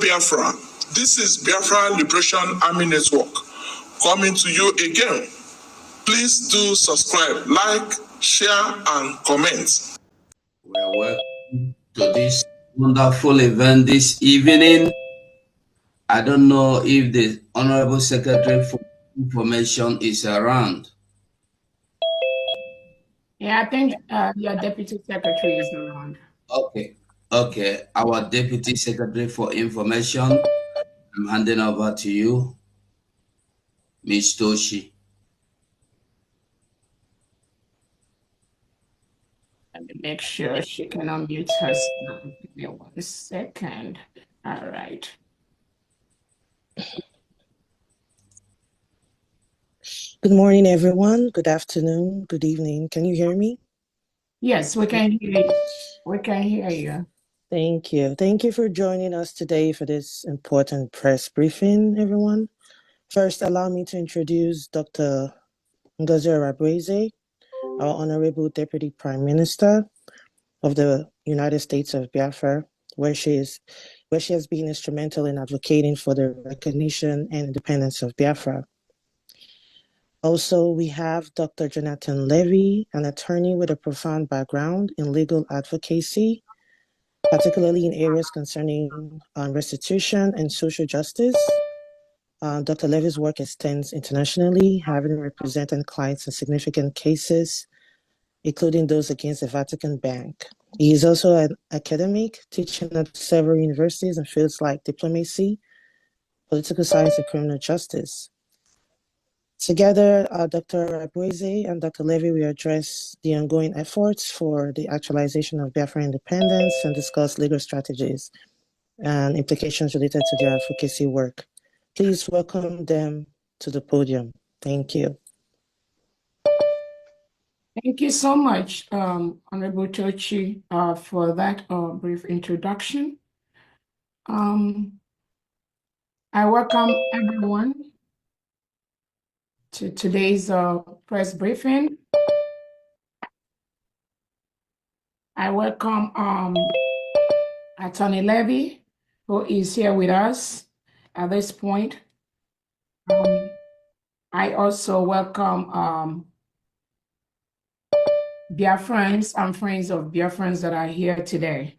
Biafra. This is Biafra Liberation Army Network coming to you again. Please do subscribe, like, share, and comment. We are welcome to this wonderful event this evening. I don't know if the Honorable Secretary for Information is around. Yeah, I think your Deputy Secretary is around. Okay. Our Deputy Secretary for Information, I'm handing over to you, Ms. Toshi. Let me make sure she can unmute herself. Give me 1 second. All right. Good morning, everyone. Good afternoon. Good evening. Can you hear me? Yes, we can hear you. We can hear you. Thank you. Thank you for joining us today for this important press briefing, everyone. First, allow me to introduce Dr. Ngozi Arabueze, our Honorable Deputy Prime Minister of the United States of Biafra, where she has been instrumental in advocating for the recognition and independence of Biafra. Also, we have Dr. Jonathan Levy, an attorney with a profound background in legal advocacy, particularly in areas concerning restitution and social justice. Dr. Levy's work extends internationally, having represented clients in significant cases, including those against the Vatican Bank. He is also an academic, teaching at several universities in fields like diplomacy, political science, and criminal justice. Together, Dr. Arabueze and Dr. Levy will address the ongoing efforts for the actualization of Biafra independence and discuss legal strategies and implications related to their advocacy work. Please welcome them to the podium. Thank you. Thank you so much, Honorable Tochi, for that brief introduction. I welcome everyone to today's press briefing. I welcome Attorney Levy, who is here with us at this point. I also welcome Biafrans and friends of Biafrans that are here today.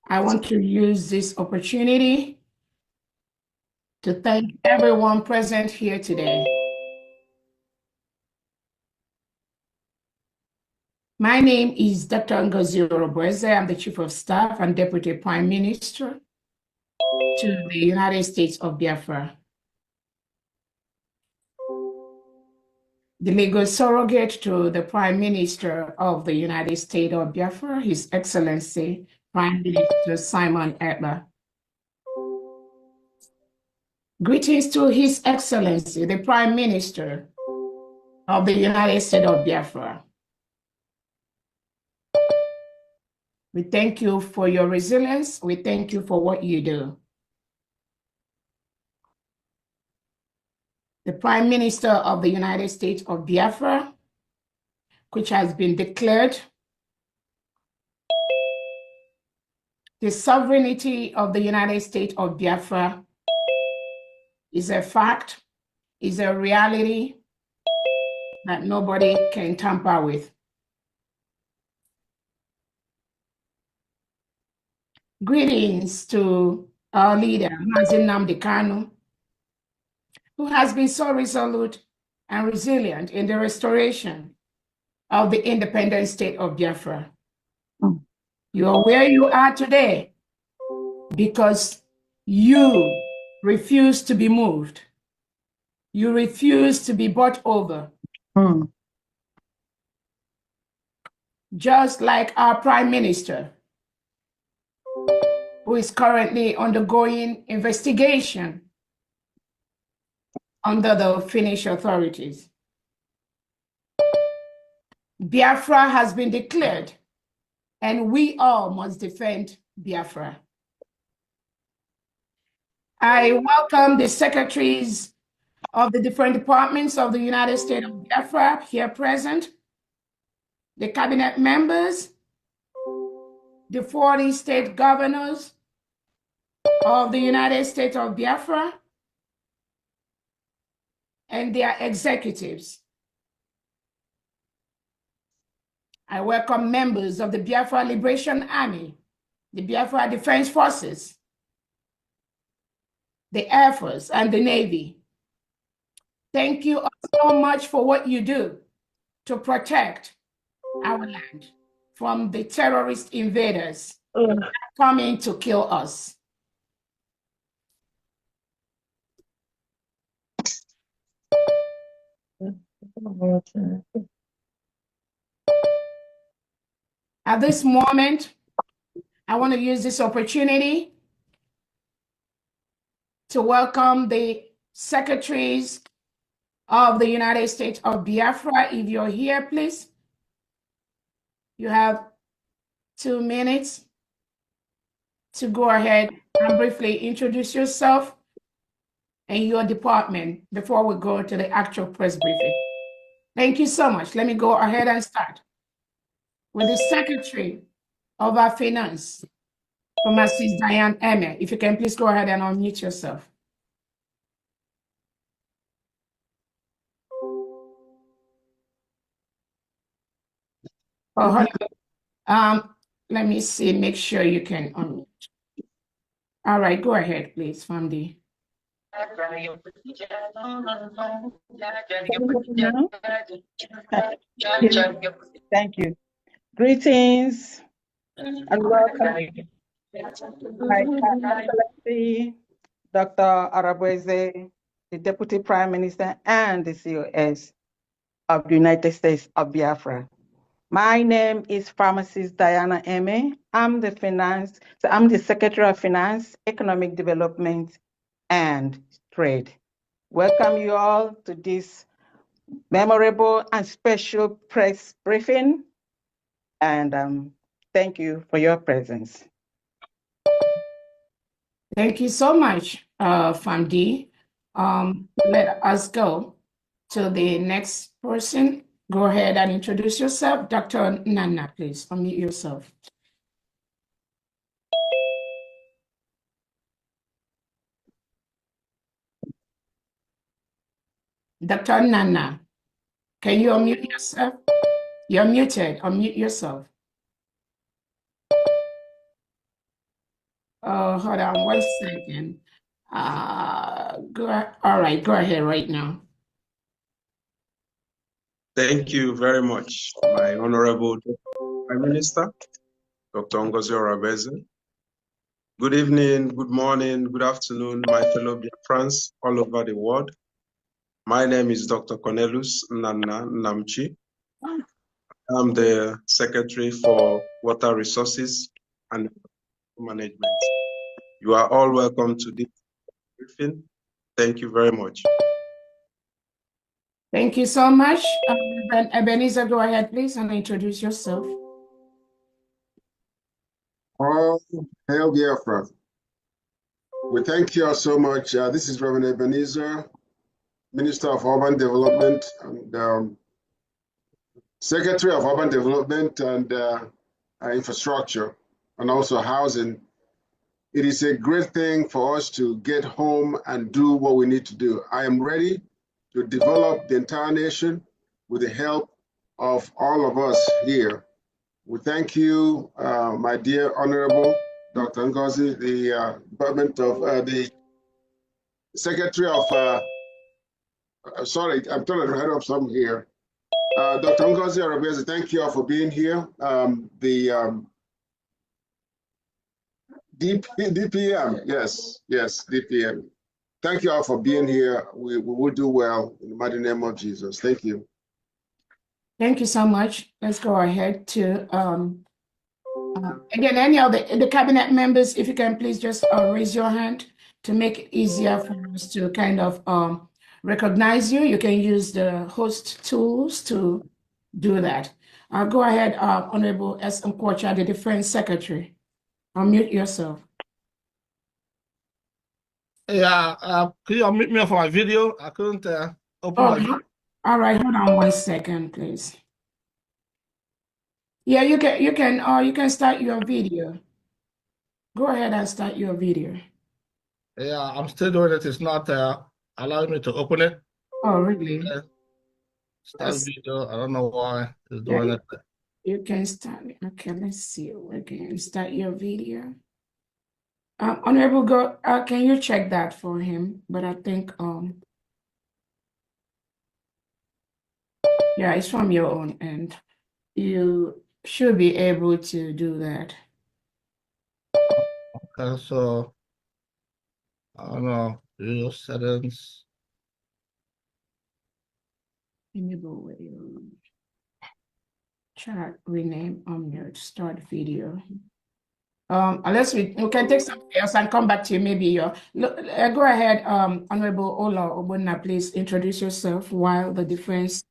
I want to use this opportunity to thank everyone present here today. My name is Dr. Ngozi Arabueze. I'm the Chief of Staff and Deputy Prime Minister to the United States of Biafra. The legal surrogate to the Prime Minister of the United States of Biafra, His Excellency Prime Minister Simon Ekpa. Greetings to His Excellency, the Prime Minister of the United States of Biafra. We thank you for your resilience. We thank you for what you do. The Prime Minister of the United States of Biafra, which has been declared the sovereignty of the United States of Biafra is a fact, is a reality that nobody can tamper with. Greetings to our leader, Mazi Nnamdi Kanu, who has been so resolute and resilient in the restoration of the independent state of Biafra. You are where you are today because you refuse to be moved. You refuse to be bought over. Just like our Prime Minister, who is currently undergoing investigation under the Finnish authorities. Biafra has been declared, and we all must defend Biafra. I welcome the secretaries of the different departments of the United States of Biafra here present, the cabinet members, the 40 state governors, of the United States of Biafra and their executives. I welcome members of the Biafra Liberation Army, the Biafra Defense Forces, the Air Force, and the Navy. Thank you so much for what you do to protect our land from the terrorist invaders coming to kill us. At this moment, I want to use this opportunity to welcome the secretaries of the United States of Biafra. If you're here, please, you have 2 minutes to go ahead and briefly introduce yourself and your department before we go to the actual press briefing. Thank you so much. Let me go ahead and start with the Secretary of our Finance, Mrs. Diane Emmer. If you can please go ahead and unmute yourself. Oh, hold on. Let me see, make sure you can unmute. All right, go ahead, please, Famdi. Thank you. Greetings and welcome, my Excellency, Dr. Arabweze, the Deputy Prime Minister and the COS of the United States of Biafra. My name is Pharmacist Diana Eme. I'm the Secretary of Finance, Economic Development, and Trade. Welcome you all to this memorable and special press briefing, and thank you for your presence. Thank you so much, Famdi. Let us go to the next person. Go ahead and introduce yourself. Dr. Nana, please unmute yourself. Dr. Nana, can you unmute yourself? You're muted. Unmute yourself. Oh, hold on 1 second. All right, go ahead right now. Thank you very much, my Honorable Prime Minister, Dr. Ngozi Arabweze. Good evening, good morning, good afternoon, my fellow Biafrans all over the world. My name is Dr. Cornelius Nana Namchi. I'm the Secretary for Water Resources and Management. You are all welcome to this briefing. Thank you very much. Thank you so much. Ebenezer, go ahead, please, and introduce yourself. Hail Biafra. We thank you all so much. This is Reverend Ebenezer, Minister of Urban Development and Secretary of Urban Development and Infrastructure, and also Housing. It is a great thing for us to get home and do what we need to do. I am ready to develop the entire nation with the help of all of us here. We thank you, my dear Honorable Dr. Ngozi, the Department of the Secretary of, sorry, I'm trying to head up some here. Dr. Ngozi Arabweze, thank you all for being here. DPM, yes, DPM. Thank you all for being here. We will do well in the mighty name of Jesus. Thank you. Thank you so much. Let's go ahead to, again, any of the cabinet members, if you can please just raise your hand to make it easier for us to kind of recognize you. You can use the host tools to do that. Go ahead, Honorable S. Nkwocha, the Defense Secretary. Unmute yourself. Yeah, could you unmute me for my video? I couldn't open my video. All right, hold on 1 second, please. Yeah, you can start your video. Go ahead and start your video. Yeah, I'm still doing it. It's not allowing me to open it. Oh, really? Start video. I don't know why it's Yeah, doing it. you can start. Okay, let's see. We can start your video. Honorable, can you check that for him? But I think yeah, it's from your own end. You should be able to do that. Okay, so I don't know. Video settings. Enable video. Chat, rename, unmute, start video. Unless we can take something else and come back to you, maybe go ahead, Honorable Ola Obonna, please introduce yourself while the defense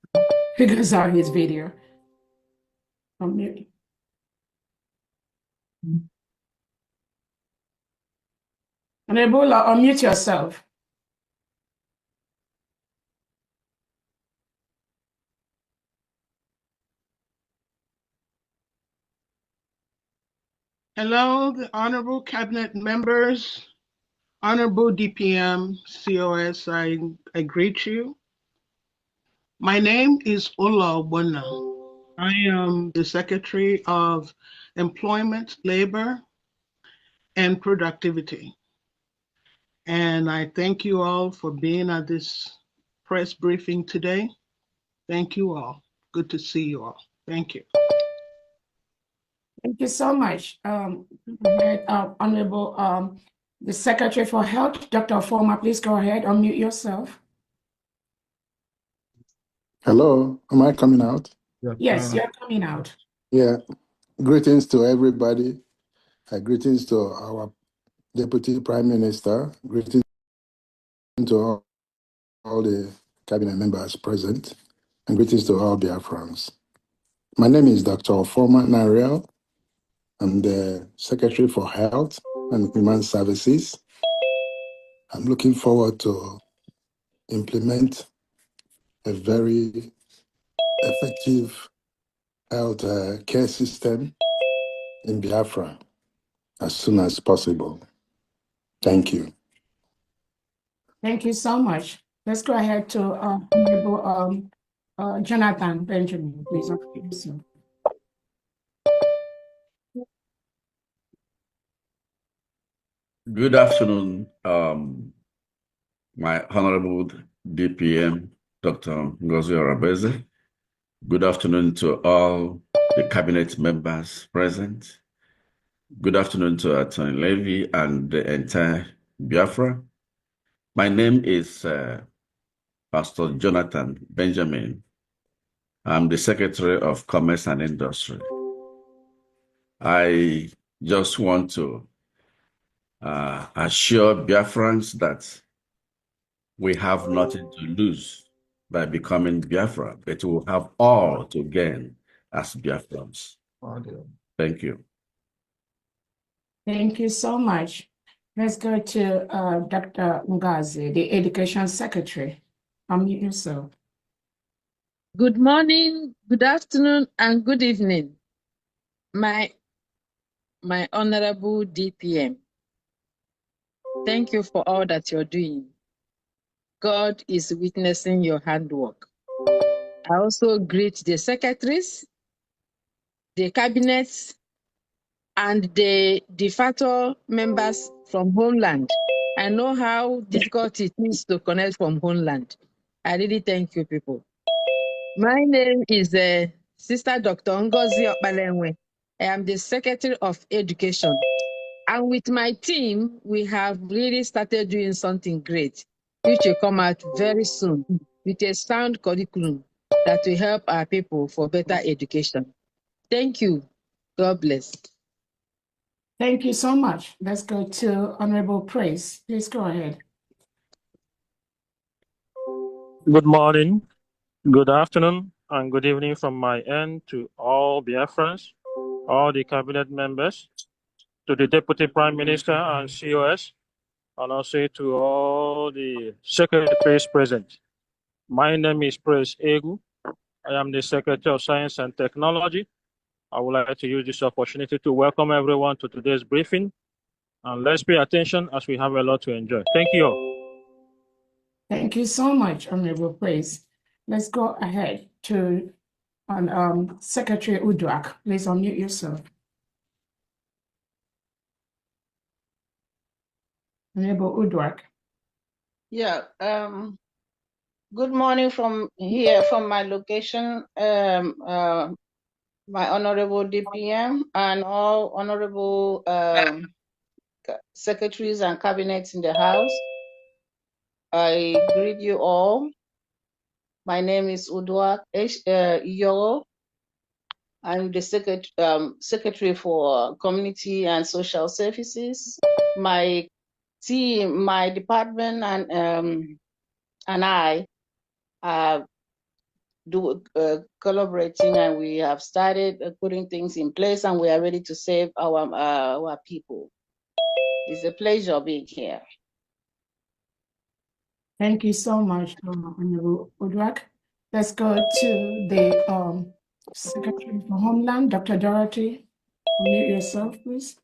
figures out his video. Unmute. Honorable Ola, unmute yourself. Hello, the honorable cabinet members, honorable DPM, COS, I greet you. My name is Ola Obonna. I am the Secretary of Employment, Labor, and Productivity. And I thank you all for being at this press briefing today. Thank you all. Good to see you all. Thank you. Thank you so much. Honorable the Secretary for Health, Dr. Former, please go ahead, unmute yourself. Hello, am I coming out? Yes, you're coming out. Yeah, greetings to everybody. Greetings to our Deputy Prime Minister. Greetings to all the cabinet members present. And greetings to all Biafrans. My name is Dr. Forma Nariel. I'm the Secretary for Health and Human Services. I'm looking forward to implement a very effective health care system in Biafra as soon as possible. Thank you. Thank you so much. Let's go ahead to Honorable Jonathan Benjamin, please. Good afternoon, my Honorable DPM, Dr. Ngozi Arabeze. Good afternoon to all the cabinet members present. Good afternoon to Attorney Levy and the entire Biafra. My name is Pastor Jonathan Benjamin. I'm the Secretary of Commerce and Industry. I just want to assure Biafrans that we have nothing to lose by becoming Biafra, but we will have all to gain as Biafrans. Thank you. Thank you so much. Let's go to Dr. Ngazi, the Education Secretary. Unmute yourself. Good morning, good afternoon, and good evening, my honorable DPM. Thank you for all that you're doing. God is witnessing your handwork. I also greet the secretaries, the cabinets, and the de facto members from homeland. I know how difficult it is to connect from homeland. I really thank you, people. My name is Sister Dr. Ngozi Okpalenwe. I am the Secretary of Education. And with my team, we have really started doing something great, which will come out very soon with a sound curriculum that will help our people for better education. Thank you. God bless. Thank you so much. Let's go to Honorable Praise. Please go ahead. Good morning, good afternoon, and good evening from my end to all Biafrans, all the cabinet members, to the Deputy Prime Minister and COS, and also to all the secretaries present. My name is Praise Egu. I am the Secretary of Science and Technology. I would like to use this opportunity to welcome everyone to today's briefing. And let's pay attention as we have a lot to enjoy. Thank you all. Thank you so much, Honorable Praise. Let's go ahead to Secretary Uduak. Please unmute yourself. Honorable Uduak. Yeah. Good morning from here, from my location. My honorable DPM and all honorable secretaries and cabinets in the house. I greet you all. My name is Uduak Iyoro. I'm the secretary for community and social services. My team, my department, and I are collaborating, and we have started putting things in place, and we are ready to serve our people. It's a pleasure being here. Thank you so much, Honorable Uduak. Let's go to the Secretary for Homeland, Dr. Dorothy. Unmute yourself, please.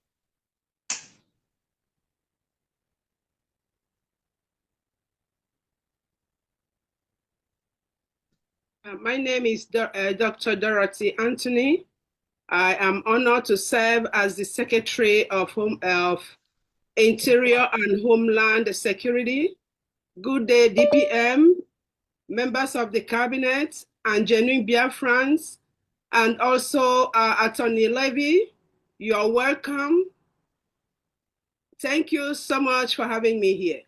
My name is Dr. Dorothy Anthony. I am honored to serve as the Secretary of Interior and Homeland Security. Good day, DPM, members of the Cabinet, and genuine Biafrans, and also Attorney Levy. You are welcome. Thank you so much for having me here.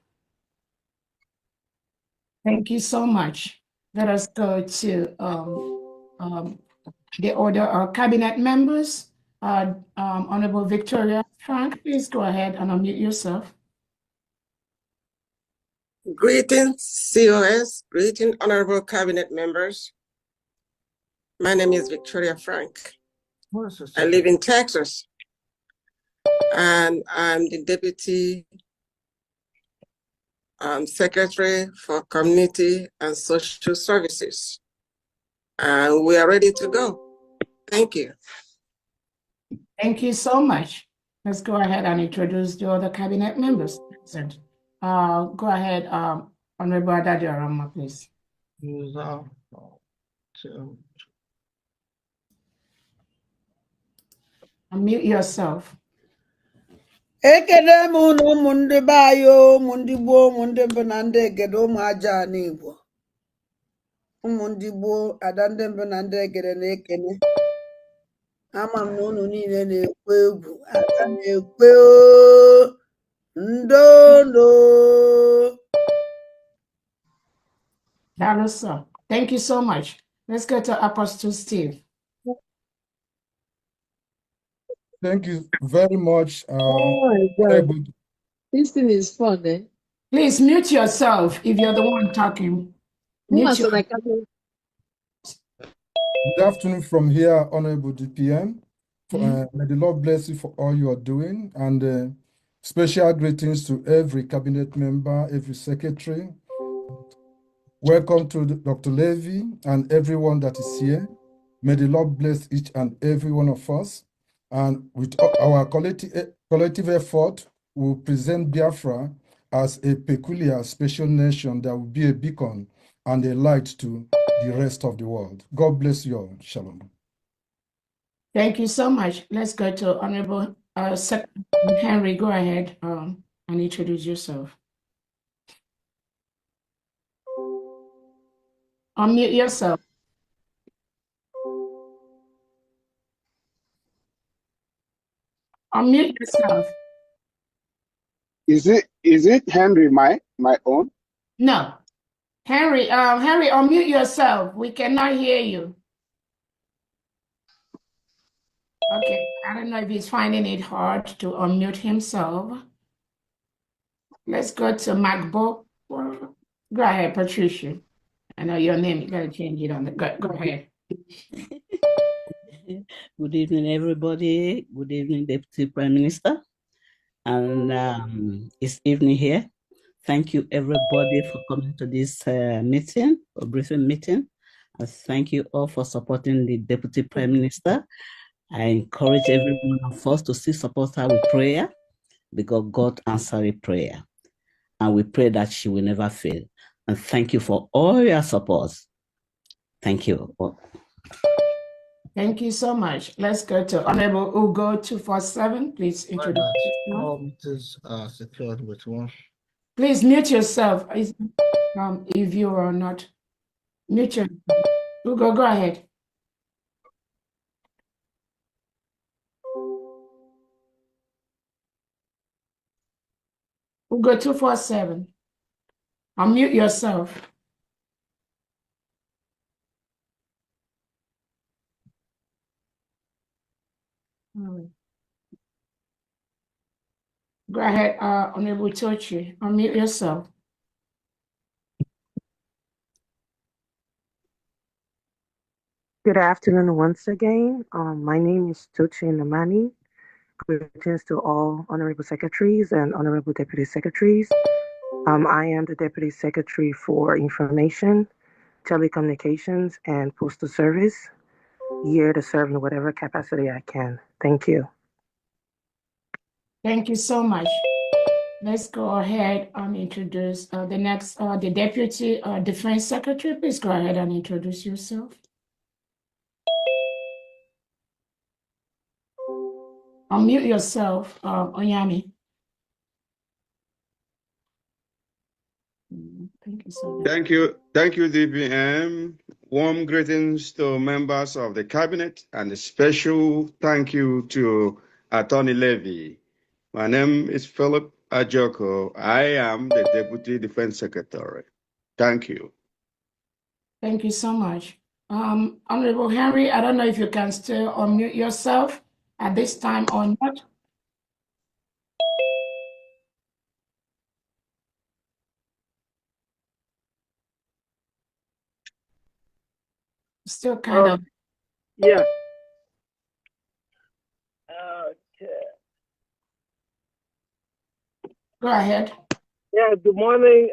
Thank you so much. Let us go to the order of cabinet members. Honorable Victoria Frank, please go ahead and unmute yourself. Greetings, COS. Greetings, honorable cabinet members. My name is Victoria Frank. I live in Texas, and I'm the Deputy Secretary for Community and Social Services. And we are ready to go. Thank you. Thank you so much. Let's go ahead and introduce the other cabinet members present. Go ahead, Honorable Adadi Arama, please. Unmute yourself. Ekele m unu ụmụ ndị be anyị ụmụ ndị gboo ụmụ ndị mbụ na ndị egede ụmụ aja n'Igbo ụmụ ndị gboo ada ndị mbụ na ndị egede na-ekene ama m na unu niile na-ekwe egwu aga na-ekwe ndondo. Thank you so much. Let's go to Apostle Steve. Thank you very much. Oh my God. This thing is fun, eh? Please mute yourself if you're the one talking. Mute your... Good afternoon from here, Honorable DPM. May the Lord bless you for all you are doing, and special greetings to every cabinet member, every secretary. Welcome to Dr. Levy and everyone that is here. May the Lord bless each and every one of us. And with our collective effort, we will present Biafra as a peculiar, special nation that will be a beacon and a light to the rest of the world. God bless you all. Shalom. Thank you so much. Let's go to Honorable Secretary Henry. Go ahead and introduce yourself. Unmute yourself. Unmute yourself. Is it Henry my own? No. Henry, unmute yourself. We cannot hear you. Okay, I don't know if he's finding it hard to unmute himself. Let's go to MacBook. Go ahead, Patricia. I know your name, you gotta change it on the, go ahead. Good evening, everybody. Good evening, Deputy Prime Minister. And it's evening here. Thank you, everybody, for coming to this meeting, a briefing meeting. And thank you all for supporting the Deputy Prime Minister. I encourage every one of us to still support her with prayer. because God answered prayer. And we pray that she will never fail. And thank you for all your support. Thank you. Thank you so much. Let's go to Honorable Ugo 247. Please introduce yourself. All meetings are secured with one. Please mute yourself if you are not. Mute yourself. Ugo, go ahead. Ugo 247. Unmute yourself. Go ahead, Honorable Tochi. Unmute yourself. Good afternoon once again. My name is Tochi Namani. Greetings to all honorable secretaries and honorable deputy secretaries. I am the Deputy Secretary for Information, Telecommunications, and Postal Service, here to serve in whatever capacity I can. Thank you. Thank you so much. Let's go ahead and introduce the next, the Deputy Defense Secretary. Please go ahead and introduce yourself. Unmute yourself, Onyami. Thank you so much. Thank you, DPM. Warm greetings to members of the cabinet and a special thank you to Attorney Levy. My name is Philip Ajoko. I am the Deputy Defense Secretary. Thank you. Thank you so much. Honorable Henry, I don't know if you can still unmute yourself at this time or not. Still kind of. Yeah. Okay. Go ahead. Yeah, good morning,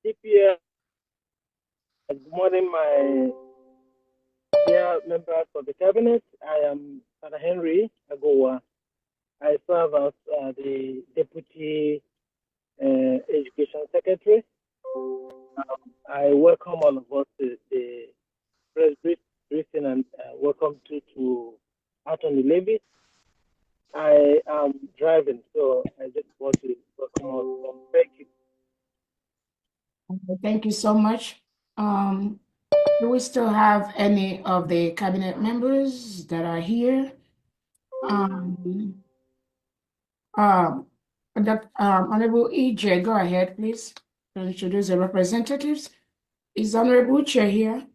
DPM. Good morning, my dear members of the cabinet. I am Father Henry Agowa. I serve as the Deputy Education Secretary. I welcome all of us to the press briefing and welcome to Attorney Levy. I am driving, so I just want to welcome all. Thank you. Thank you so much. Do we still have any of the cabinet members that are here? Honorable EJ, go ahead, please. Introduce the representatives. Is Honorable Chair here?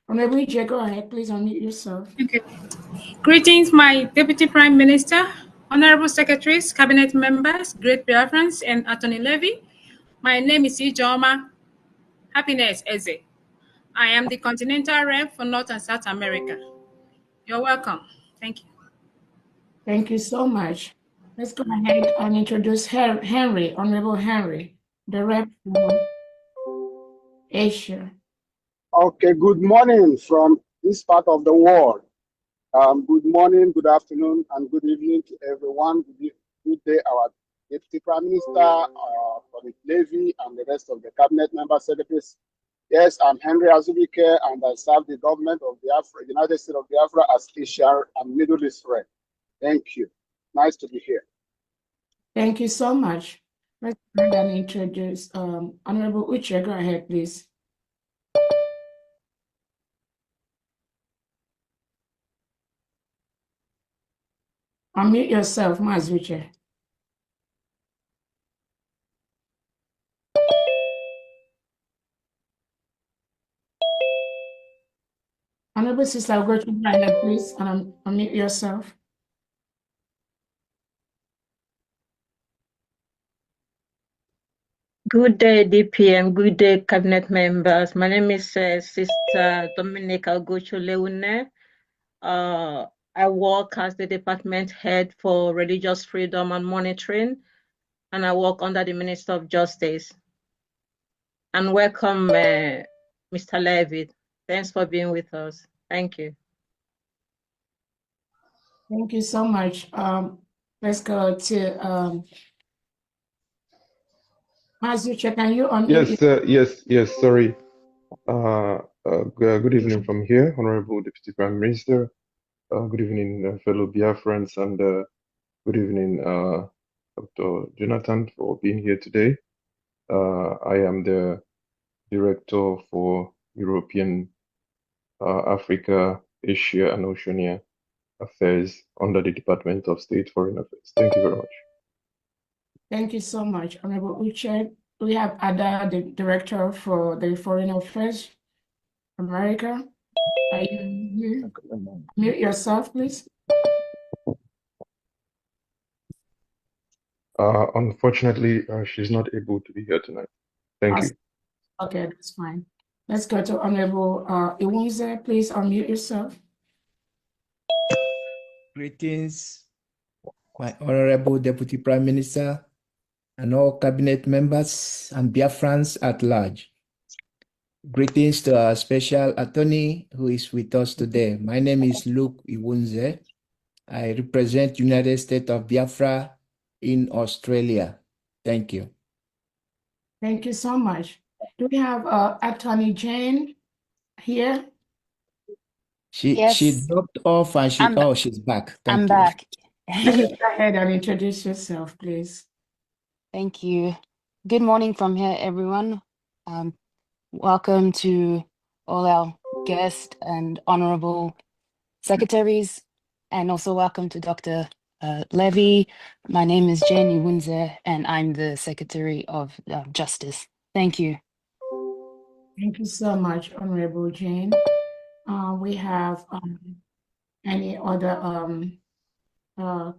Honorable EJ, go ahead, please unmute yourself. Okay. Greetings, my Deputy Prime Minister, Honorable Secretaries, Cabinet members, Great Biafrans, and Attorney Levy. My name is Ijoma Happiness Eze. I am the Continental Rep for North and South America. You're welcome. Thank you. Thank you so much. Let's go ahead and introduce Henry, Honorable Henry, the Rep for Asia. Okay, good morning from this part of the world. Good morning, good afternoon, and good evening to everyone. Good day, our Deputy Prime Minister, Colleague Levy, and the rest of the cabinet member secretaries. Yes, I'm Henry Azubike, and I serve the government of Biafra, United States of Biafra, as Asia and Middle East rep. Thank you. Nice to be here. Thank you so much. Let's go ahead and introduce Honorable Uche. Go ahead, please. Unmute yourself, Maz Uche. Honorable Sister, go to go ahead, please, and unmute yourself. Good day, DPM. Good day, cabinet members. My name is Sister Dominica Gocho-Leune. I work as the department head for religious freedom and monitoring, and I work under the Minister of Justice. And welcome, Mr. Levy. Thanks for being with us. Thank you. Thank you so much. Let's go to Mazucha. Can you unmute? Yes. Sorry. Good evening from here, Honorable Deputy Prime Minister. Good evening, fellow Biafrans, and good evening, Dr. Jonathan, for being here today. I am the Director for European, Africa, Asia, and Oceania Affairs under the Department of State Foreign Affairs. Thank you very much. Thank you so much, Honorable Uche. We have Ada, the Director for the Foreign Affairs, America. Are you here? Mute yourself, please. Unfortunately, she's not able to be here tonight. Thank you. Okay, that's fine. Let's go to Honorable Iwunze. Please unmute yourself. Greetings, my Honorable Deputy Prime Minister and all cabinet members and Biafrans at large. Greetings to our special attorney who is with us today. My name is Luke Iwunze. I represent United States of Biafra in Australia. Thank you. Thank you so much. Do we have Attorney Jane here? She dropped off and she's back. Thank I'm you. back. Go ahead and introduce yourself, please. Thank you. Good morning from here, everyone. Welcome to all our guests and honorable secretaries, and also welcome to Dr. Levy. My name is Jane Iwunze, and I'm the Secretary of Justice. Thank you. Thank you so much, Honorable Jane. We have any other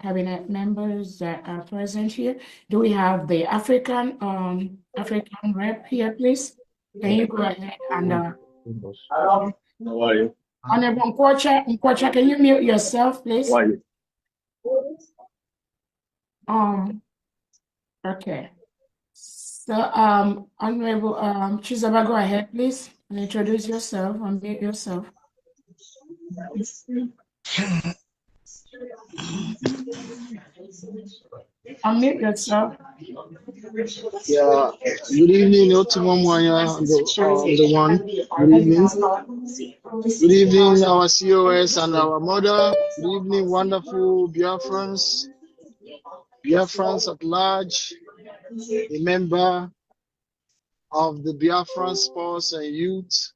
cabinet members that are present here? Do we have the African rep here, please? Can you go ahead and How are you? Honorable Nkwocha, can you mute yourself, please? How are you? Okay. So Honorable Chizaba, go ahead, please, and introduce yourself, unmute yourself. Unmute yourself. Yeah. Good evening, Otumwamwanya, the one. Good evening. Good evening, our COS and our mother. Good evening, wonderful Biafrans at large, a member of the Biafran Sports and Youth.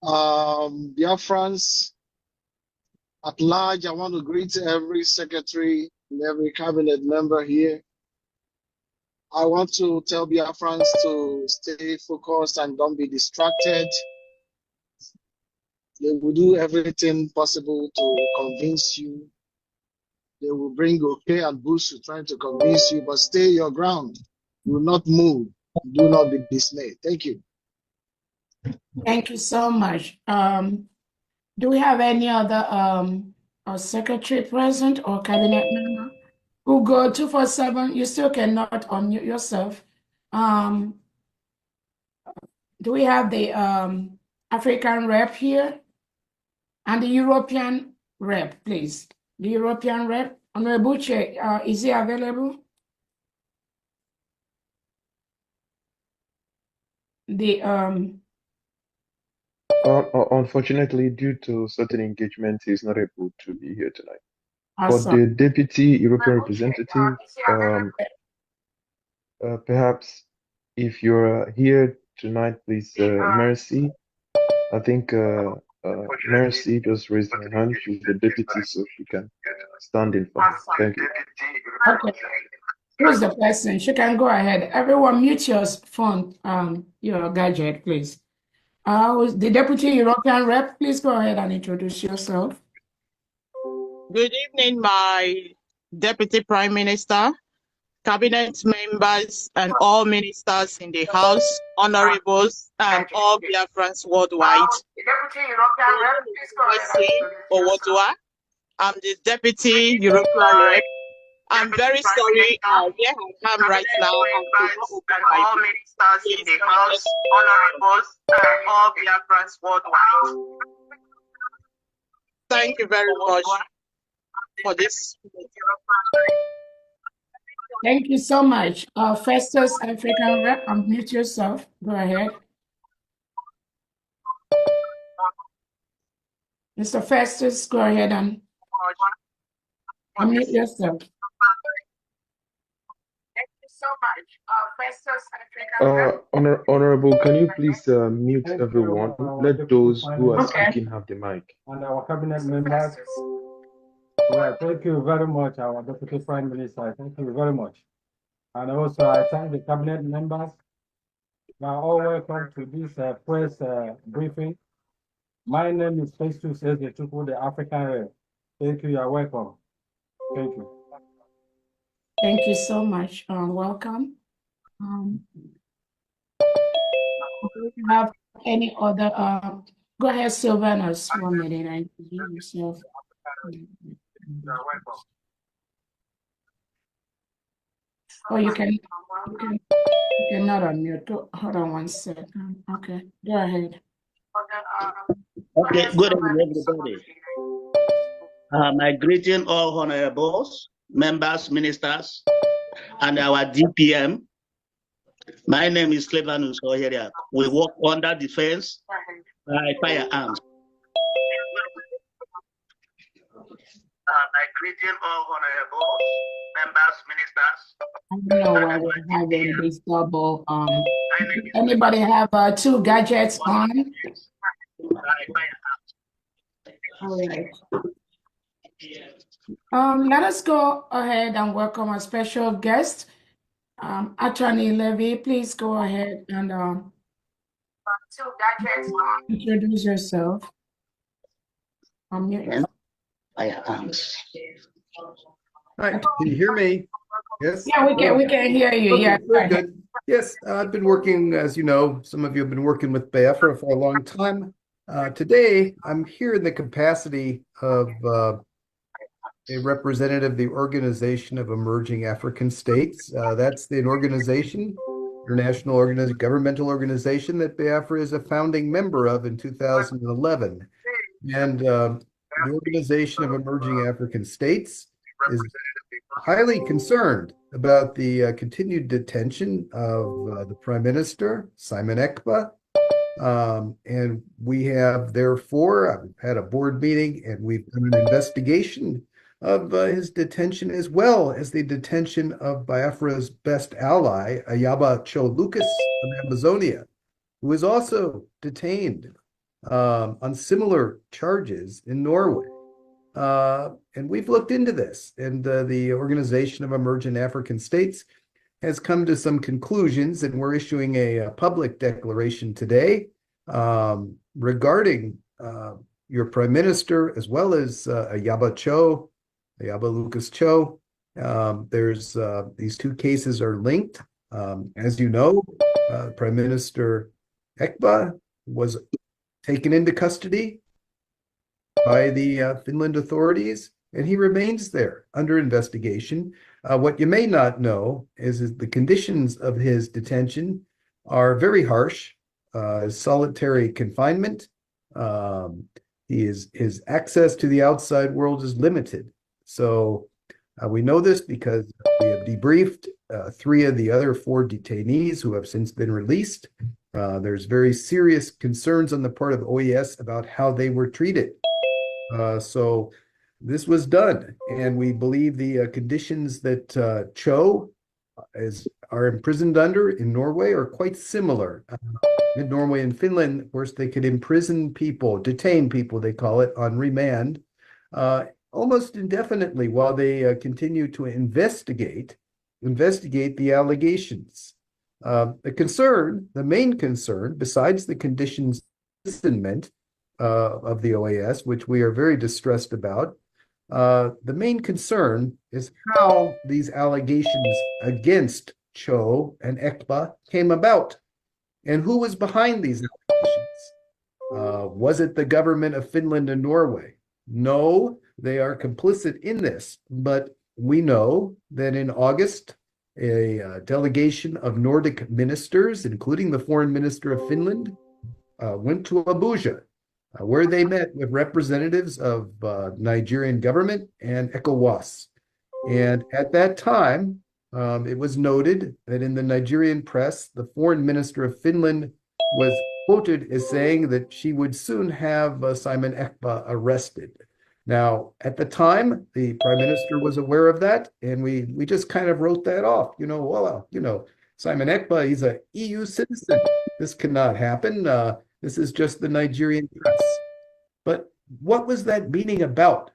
Biafrans at large, I want to greet every secretary and every cabinet member here. I want to tell Biafrans to stay focused and don't be distracted. They will do everything possible to convince you. They will bring okay and bullshit trying to convince you, but stay your ground. Do not move. Do not be dismayed. Thank you. Thank you so much. Do we have any other secretary present or cabinet member who go 247? You still cannot unmute yourself. Do we have the African rep here and the European rep, please? The European rep, Honorable Buche, is he available? The Unfortunately, due to certain engagements, he's not able to be here tonight. awesome. But the Deputy European Representative, perhaps if you're here tonight, please, Mercy. I think Mercy just raised her hand. She's the deputy, so she can stand in for her. Thank you. Okay. Who's the person? She can go ahead. Everyone mute your phone, your gadget, please. The Deputy European Rep, please go ahead and introduce yourself. Good evening, my Deputy Prime Minister, cabinet members, and all ministers in the House, honorables, and all Biafrans worldwide. The Deputy European Rep, please go ahead. I'm the Deputy European Rep. I'm very sorry where I am right now. And all ministers in the House, honorables, and all Biafrans worldwide. Thank you very much. for this. Thank you so much. Festus, African Rep, unmute yourself. Go ahead. Mr. Festus, go ahead and unmute yourself. Thank you so much. Festus, African Rep. Honorable, can you please mute Thank everyone? you, Let those Prime who are Minister, speaking have the mic. and our cabinet members. Yeah, thank you very much, our Deputy Prime Minister. Thank you very much. And also, I thank the cabinet members. You are all welcome to this press briefing. My name is Festus Ezetuku, the African Rep. Thank you. You are welcome. Thank you. Thank you so much. Welcome. Do you have any other? Go ahead, Sylvanus. 1 minute. I hear yourself. Oh, you cannot unmute. Hold on 1 second. Okay, go ahead. Okay, good evening, everybody. My greeting all honorables, members, ministers, and our DPM. My name is Clevanus Oheria. We work under defense by firearms. My greeting all honorables, members, ministers. I don't know why we're having this double. Anybody have 2 gadgets on? All right. Let us go ahead and welcome our special guest, Attorney Levy. Please go ahead and introduce yourself. Firearms. Hi, can you hear me? Yes. Yeah, we can hear you. Okay, Yeah, very good. Yes, I've been working, as you know, some of you have been working with Biafra for a long time. Today, I'm here in the capacity of a representative of the Organization of Emerging African States. That's an organization, international governmental organization that Biafra is a founding member of in 2011. And the Organization of Emerging African States is highly concerned about the continued detention of the Prime Minister, Simon Ekpa. And we have therefore had a board meeting and we've done an investigation of his detention as well as the detention of Biafra's best ally, Ayaba Cho Lucas of Amazonia, who is also detained on similar charges in Norway. And we've looked into this, and the Organization of Emerging African States has come to some conclusions, and we're issuing a public declaration today regarding your Prime Minister, as well as Ayaba Lucas Cho. There's these 2 cases are linked. As you know, Prime Minister Ekpa was taken into custody by the Finland authorities, and he remains there under investigation. What you may not know is the conditions of his detention are very harsh. Solitary confinement. His access to the outside world is limited. So we know this because we have debriefed 3 of the other 4 detainees who have since been released. There's very serious concerns on the part of OES about how they were treated. So this was done, and we believe the conditions that Cho are imprisoned under in Norway are quite similar. In Norway and Finland, of course, they could imprison people, detain people, they call it, on remand, almost indefinitely while they continue to investigate the allegations. The main concern, besides the conditions of imprisonment of the OAS, which we are very distressed about, the main concern is how these allegations against Cho and Ekpa came about, and who was behind these allegations. Was it the government of Finland and Norway? No, they are complicit in this, but we know that in August, a delegation of Nordic ministers, including the foreign minister of Finland, went to Abuja where they met with representatives of Nigerian government and ECOWAS. And at that time, it was noted that in the Nigerian press, the foreign minister of Finland was quoted as saying that she would soon have Simon Ekpa arrested. Now, at the time, the prime minister was aware of that, and we just kind of wrote that off. Well, Simon Ekpa, he's an EU citizen. This cannot happen. This is just the Nigerian press. But what was that meaning about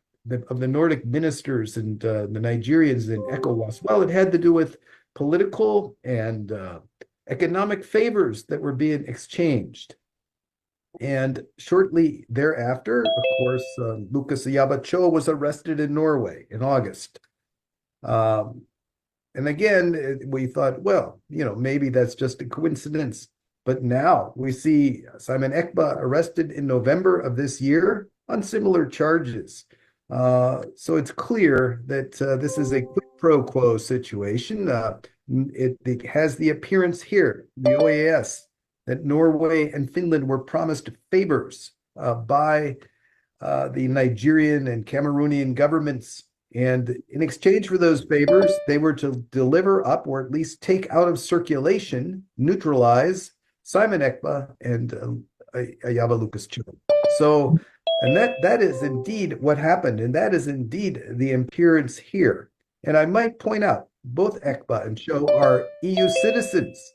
of the Nordic ministers and the Nigerians in ECOWAS? Well, it had to do with political and economic favors that were being exchanged. And shortly thereafter, of course, Lucas Yabacho was arrested in Norway in August. And again, we thought, well, maybe that's just a coincidence. But now we see Simon Ekpa arrested in November of this year on similar charges. So it's clear that this is a quid pro quo situation. It has the appearance here, the OAS, that Norway and Finland were promised favors by the Nigerian and Cameroonian governments. And in exchange for those favors, they were to deliver up or at least take out of circulation, neutralize Simon Ekpa and Ayaba Lucas Cho. So, and that is indeed what happened, and that is indeed the appearance here. And I might point out, both Ekpa and Cho are EU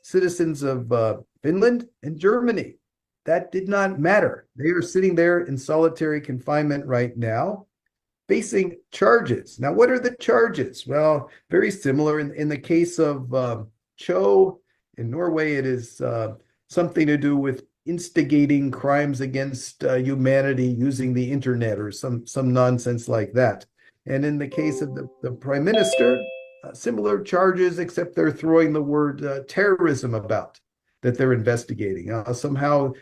citizens of Finland and Germany. That did not matter. They are sitting there in solitary confinement right now, facing charges. Now, what are the charges? Well, very similar. In the case of Cho in Norway, it is something to do with instigating crimes against humanity using the internet or some nonsense like that. And in the case of the prime minister, similar charges, except they're throwing the word terrorism about that they're investigating. Somehow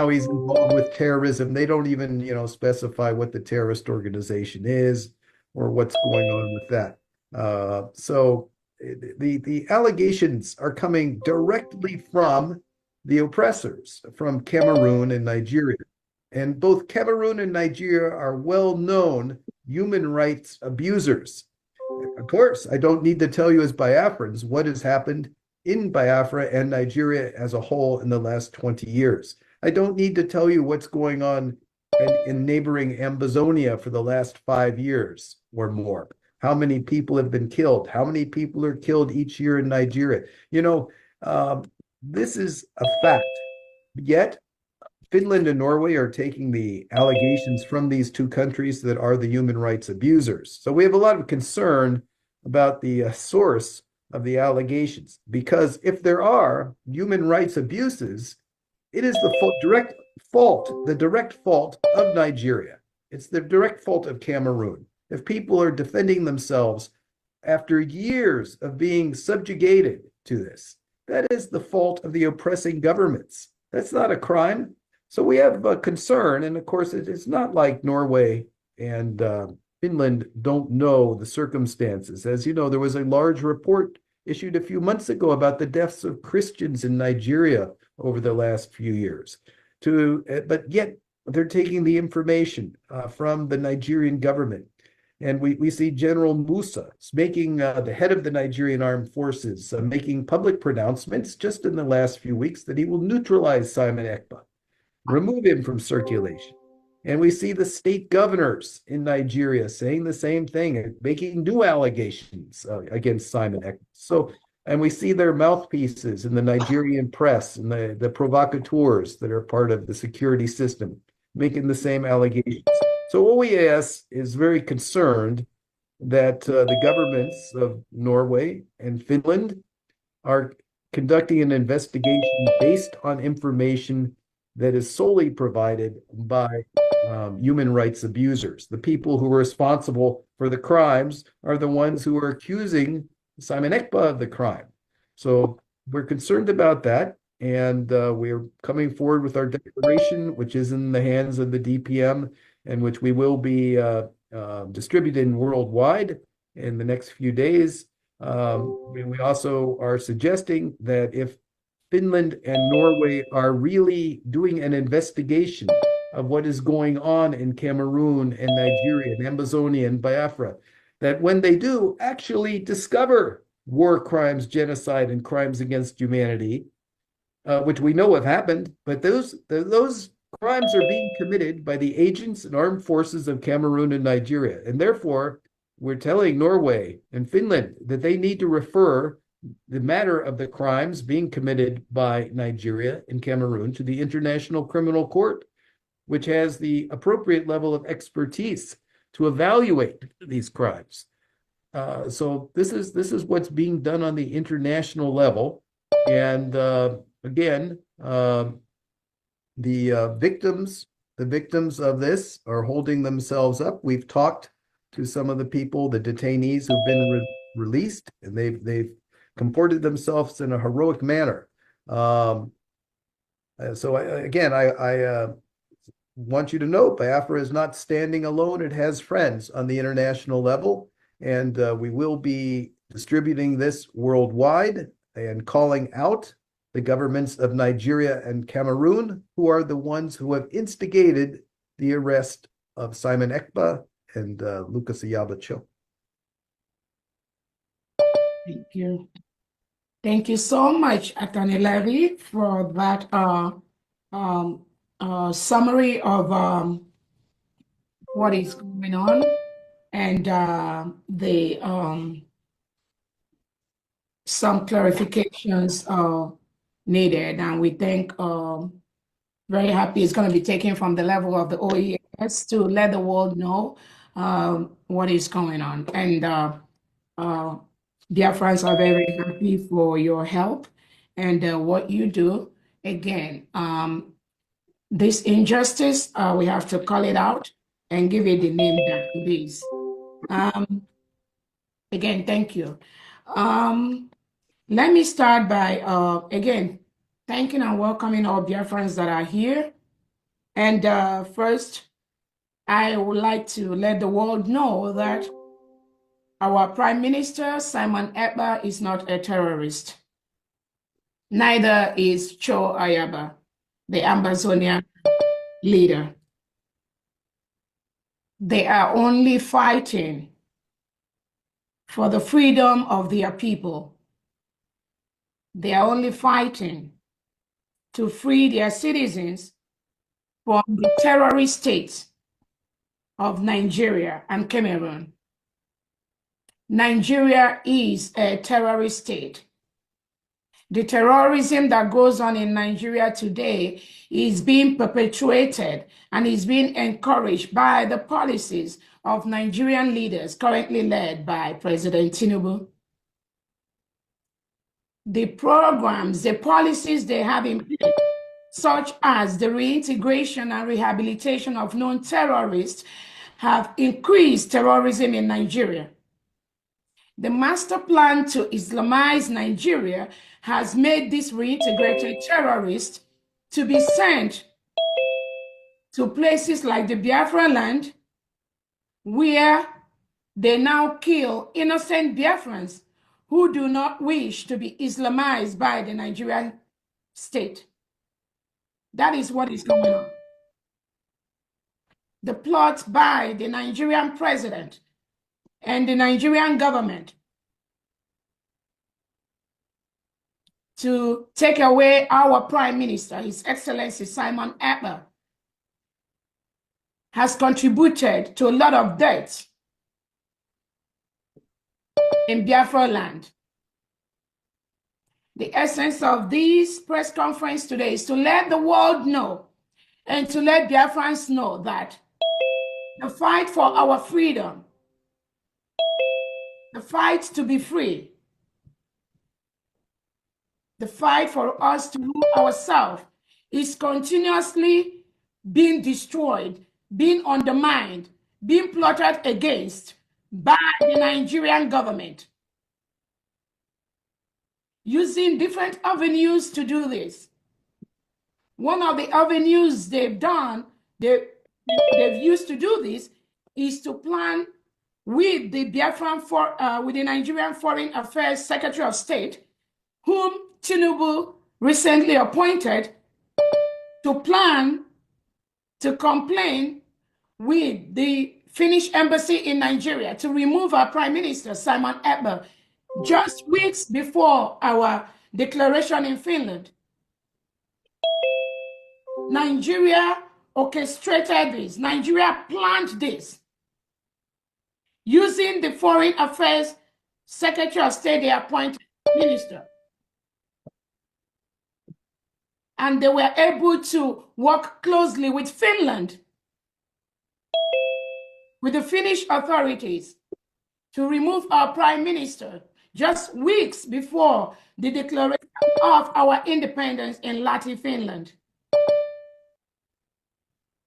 he's involved with terrorism. They don't even, specify what the terrorist organization is or what's going on with that. So the allegations are coming directly from the oppressors, from Cameroon and Nigeria. And both Cameroon and Nigeria are well-known human rights abusers. Of course, I don't need to tell you as Biafrans what has happened in Biafra and Nigeria as a whole in the last 20 years. I don't need to tell you what's going on in neighboring Ambazonia for the last 5 years or more. How many people have been killed? How many people are killed each year in Nigeria? This is a fact. Yet, Finland and Norway are taking the allegations from these two countries that are the human rights abusers. So we have a lot of concern about the source of the allegations, because if there are human rights abuses, it is the direct fault of Nigeria. It's the direct fault of Cameroon. If people are defending themselves after years of being subjugated to this, that is the fault of the oppressing governments. That's not a crime. So we have a concern. And of course, it's not like Norway and Finland don't know the circumstances. As you know, there was a large report issued a few months ago about the deaths of Christians in Nigeria over the last few years. But yet they're taking the information from the Nigerian government. And we see General Musa making the head of the Nigerian armed forces, making public pronouncements just in the last few weeks that he will neutralize Simon Ekpa, remove him from circulation. And we see the state governors in Nigeria saying the same thing, making new allegations against Simon Ekpa. So, and we see their mouthpieces in the Nigerian press and the provocateurs that are part of the security system making the same allegations. So OES is very concerned that the governments of Norway and Finland are conducting an investigation based on information that is solely provided by human rights abusers. The people who are responsible for the crimes are the ones who are accusing Simon Ekpa of the crime. So we're concerned about that. And we're coming forward with our declaration, which is in the hands of the DPM and which we will be distributing worldwide in the next few days. We also are suggesting that if Finland and Norway are really doing an investigation of what is going on in Cameroon and Nigeria and Amazonia and Biafra, that when they do actually discover war crimes, genocide, and crimes against humanity, which we know have happened, but those crimes are being committed by the agents and armed forces of Cameroon and Nigeria. And therefore, we're telling Norway and Finland that they need to refer the matter of the crimes being committed by Nigeria and Cameroon to the International Criminal Court, which has the appropriate level of expertise to evaluate these crimes. So this is what's being done on the international level. And again, the victims of this are holding themselves up. We've talked to some of the people, the detainees who've been released, and they've comported themselves in a heroic manner. So I want you to know Biafra is not standing alone. It has friends on the international level, and we will be distributing this worldwide and calling out the governments of Nigeria and Cameroon, who are the ones who have instigated the arrest of Simon Ekpa and Lucas Ayabacho. Thank you. Thank you so much, Attorney Levy, for that summary of what is going on and the some clarifications needed. And we think very happy it's going to be taken from the level of the OES to let the world know what is going on. And Biafrans are very happy for your help and what you do. Again, this injustice, we have to call it out and give it the name that it is. Again, thank you. Let me start by, again, thanking and welcoming all Biafrans that are here. And first, I would like to let the world know that our Prime Minister, Simon Ekpa, is not a terrorist. Neither is Cho Ayaba, the Amazonian leader. They are only fighting for the freedom of their people. They are only fighting to free their citizens from the terrorist states of Nigeria and Cameroon. Nigeria is a terrorist state. The terrorism that goes on in Nigeria today is being perpetuated and is being encouraged by the policies of Nigerian leaders currently led by President Tinubu. The programs, the policies they have in place, such as the reintegration and rehabilitation of known terrorists, have increased terrorism in Nigeria. The master plan to Islamize Nigeria has made these reintegrated terrorists to be sent to places like the Biafra land, where they now kill innocent Biafrans who do not wish to be Islamized by the Nigerian state. That is what is going on. The plot by the Nigerian president and the Nigerian government to take away our Prime Minister, His Excellency Simon Ekpa, has contributed to a lot of deaths in Biafra land. The essence of this press conference today is to let the world know and to let Biafrans know that the fight for our freedom, the fight to be free, the fight for us to rule ourselves is continuously being destroyed, being undermined, being plotted against by the Nigerian government, using different avenues to do this. One of the avenues they've used to do this is to plan with the with the Nigerian Foreign Affairs Secretary of State, whom Tinubu recently appointed, to plan to complain with the Finnish embassy in Nigeria to remove our Prime Minister, Simon Ekberg, just weeks before our declaration in Finland. Nigeria orchestrated this. Nigeria planned this using the Foreign Affairs Secretary of State, the appointed minister. And they were able to work closely with Finland, with the Finnish authorities, to remove our Prime Minister just weeks before the declaration of our independence in Lahti, Finland.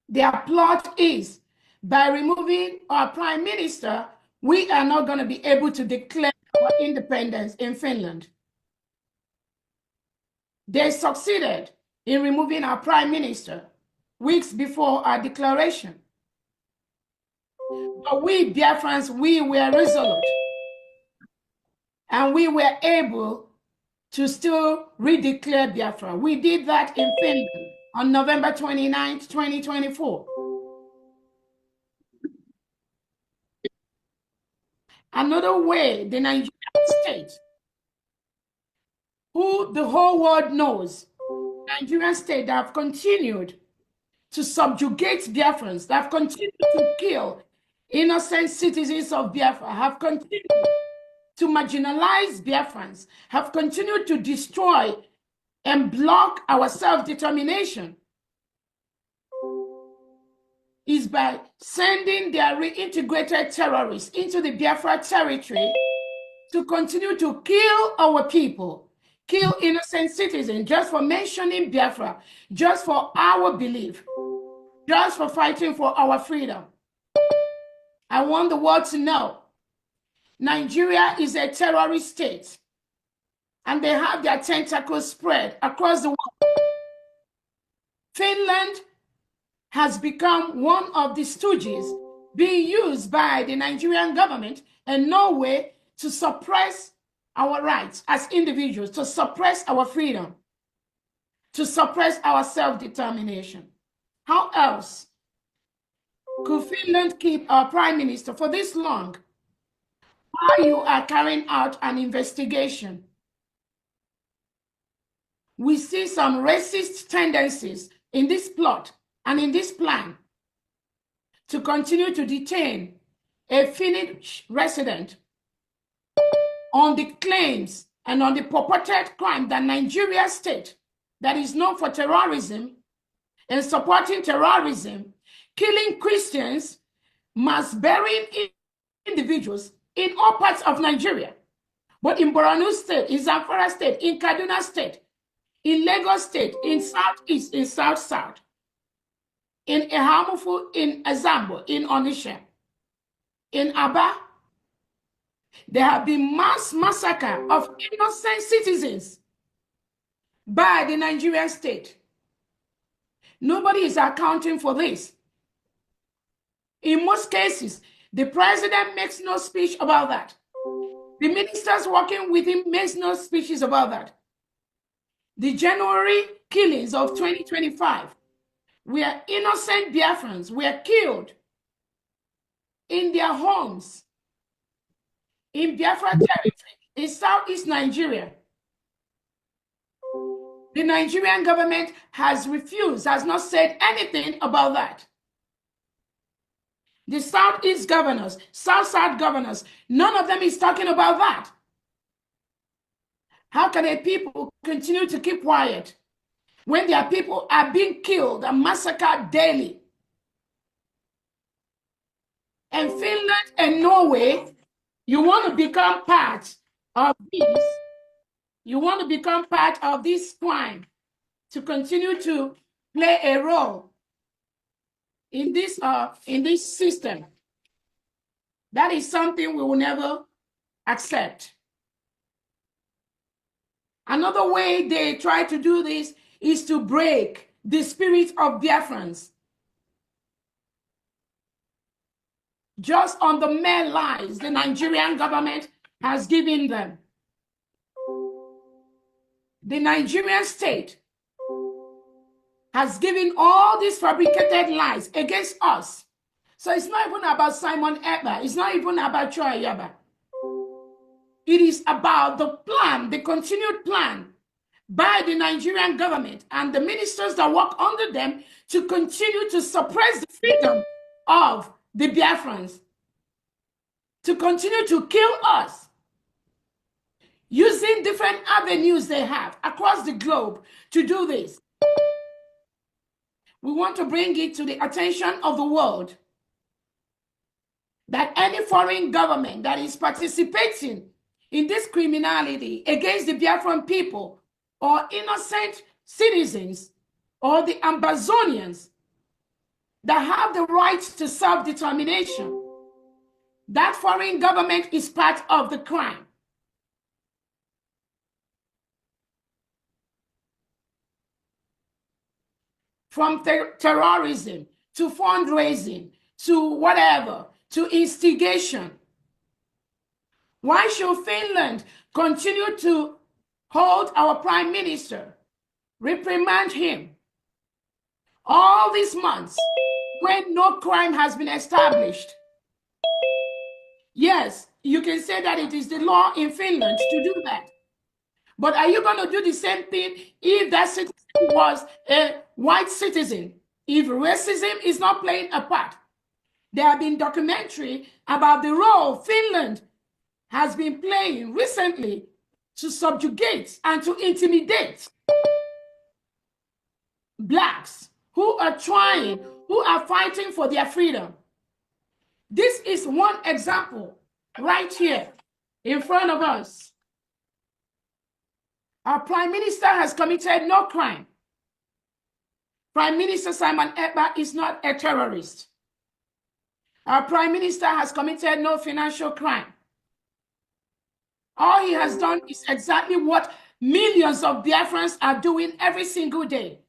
Their plot is, by removing our Prime Minister, we are not going to be able to declare our independence in Finland. They succeeded in removing our Prime Minister weeks before our declaration. But we Biafrans, we were resolute. And we were able to still redeclare Biafra. We did that in Finland on November 29th, 2024. Another way, the Nigerian state, who the whole world knows, Nigerian state that have continued to subjugate Biafrans, that have continued to kill innocent citizens of Biafra, have continued to marginalize Biafrans, have continued to destroy and block our self-determination, is by sending their reintegrated terrorists into the Biafra territory to continue to kill our people, kill innocent citizens just for mentioning Biafra, just for our belief, just for fighting for our freedom. I want the world to know Nigeria is a terrorist state, and they have their tentacles spread across the world. Finland has become one of the stooges being used by the Nigerian government and Norway to suppress our rights as individuals, to suppress our freedom, to suppress our self-determination. How else could Finland keep our Prime Minister for this long while you are carrying out an investigation? We see some racist tendencies in this plot and in this plan to continue to detain a Finnish resident on the claims and on the purported crime that Nigeria state, that is known for terrorism and supporting terrorism, killing Christians, mass burying individuals in all parts of Nigeria, but in Borno State, in Zamfara State, in Kaduna State, in Lagos State, in Southeast, in South-South, in Ehamufu, in Azambo, in Onisha, in Aba, there have been mass massacre of innocent citizens by the Nigerian state. Nobody is accounting for this. In most cases, the president makes no speech about that. The ministers working with him makes no speeches about that. The January killings of 2025, where innocent Biafrans were killed in their homes in Biafra territory, in Southeast Nigeria. The Nigerian government has refused, has not said anything about that. The Southeast governors, South-South governors, none of them is talking about that. How can a people continue to keep quiet when their people are being killed and massacred daily? And Finland and Norway, you want to become part of this. You want to become part of this crime to continue to play a role in this system. That is something we will never accept. Another way they try to do this is to break the spirit of Biafrans. Just on the mere lies the Nigerian government has given them. The Nigerian state has given all these fabricated lies against us. So it's not even about Simon Ekpa. It's not even about Choi Yaba. It is about the plan, the continued plan by the Nigerian government and the ministers that work under them to continue to suppress the freedom of the Biafrans, to continue to kill us, using different avenues they have across the globe to do this. We want to bring it to the attention of the world that any foreign government that is participating in this criminality against the Biafran people or innocent citizens or the Amazonians that have the right to self-determination, that foreign government is part of the crime. From terrorism to fundraising to whatever, to instigation. Why should Finland continue to hold our prime minister, reprimand him all these months when no crime has been established? Yes, you can say that it is the law in Finland to do that. But are you going to do the same thing if that citizen was a white citizen? If racism is not playing a part? There have been documentaries about the role Finland has been playing recently to subjugate and to intimidate blacks who are fighting for their freedom. This is one example right here in front of us. Our prime minister has committed no crime. Prime Minister Simon Ekpa is not a terrorist. Our prime minister has committed no financial crime. All he has done is exactly what millions of Biafrans are doing every single day,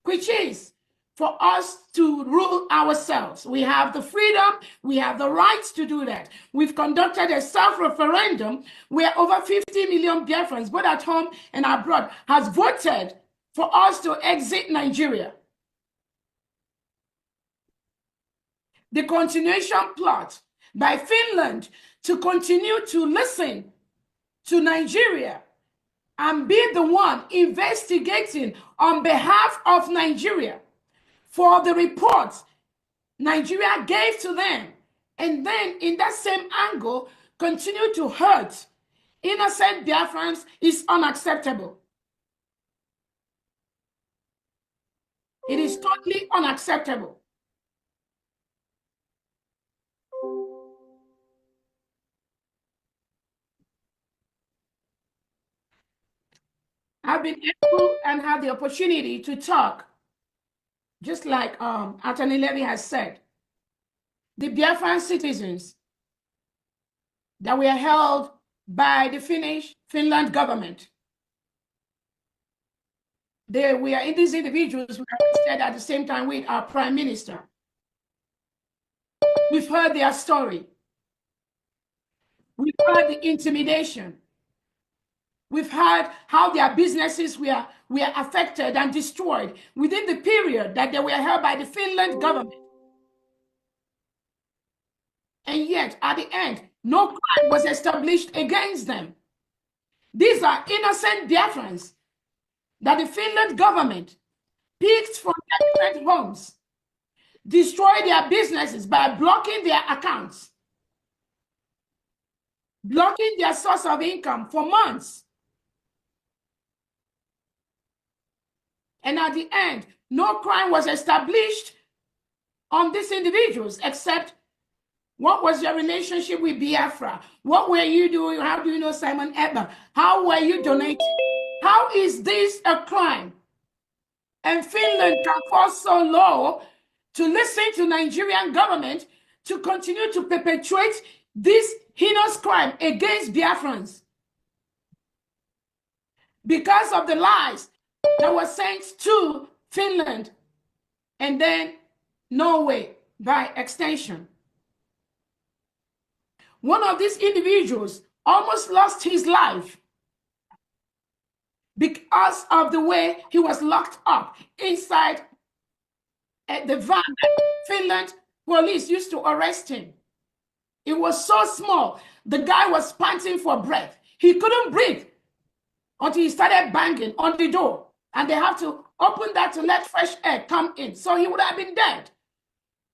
which is for us to rule ourselves. We have the freedom, we have the rights to do that. We've conducted a self-referendum where over 50 million Biafrans, both at home and abroad, has voted for us to exit Nigeria. The continuation plot by Finland to continue to listen to Nigeria and be the one investigating on behalf of Nigeria for the reports Nigeria gave to them, and then in that same angle continue to hurt innocent Biafrans is unacceptable. It is totally unacceptable. I've been able and had the opportunity to talk, just like Attorney Levy has said, the Biafran citizens that were held by the Finland government. These individuals were arrested at the same time with our prime minister. We've heard their story. We've heard the intimidation. We've heard how their businesses were affected and destroyed within the period that they were held by the Finland government. And yet, at the end, no crime was established against them. These are innocent Biafrans that the Finland government picked from their different homes, destroyed their businesses by blocking their accounts, blocking their source of income for months. And at the end, no crime was established on these individuals except what was your relationship with Biafra? What were you doing? How do you know Simon Ekpa? How were you donating? How is this a crime? And Finland can fall so low to listen to Nigerian government to continue to perpetuate this heinous crime against Biafrans because of the lies that were sent to Finland and then Norway by extension. One of these individuals almost lost his life because of the way he was locked up inside the van that Finland police used to arrest him. It was so small. The guy was panting for breath. He couldn't breathe until he started banging on the door. And they have to open that to let fresh air come in. So he would have been dead.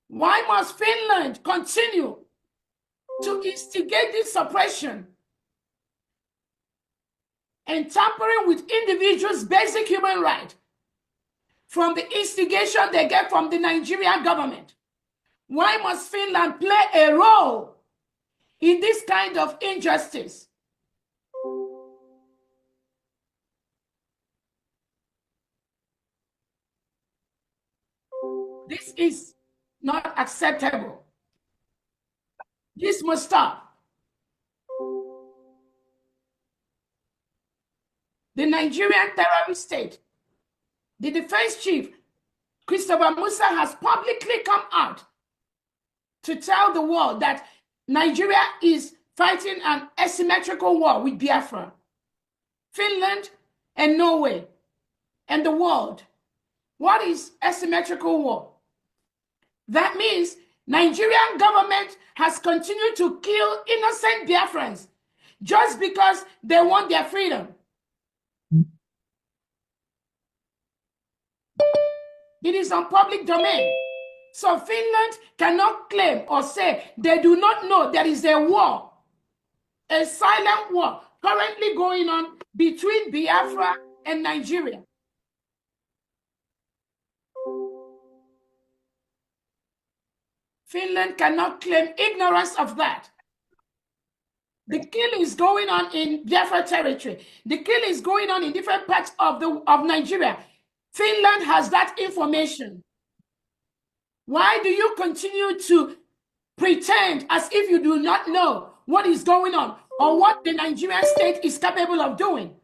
Why must Finland continue to instigate this suppression and tampering with individuals' basic human right from the instigation they get from the Nigerian government? Why must Finland play a role in this kind of injustice? This is not acceptable. This must stop. The Nigerian terrorist state, the defense chief, Christopher Musa, has publicly come out to tell the world that Nigeria is fighting an asymmetrical war with Biafra, Finland, and Norway, and the world. What is asymmetrical war? That means Nigerian government has continued to kill innocent Biafrans just because they want their freedom. It is on public domain. So Finland cannot claim or say they do not know there is a war, a silent war currently going on between Biafra and Nigeria. Finland cannot claim ignorance of that. The kill is going on in Biafra territory. The kill is going on in different parts of Nigeria. Finland has that information. Why do you continue to pretend as if you do not know what is going on or what the Nigerian state is capable of doing?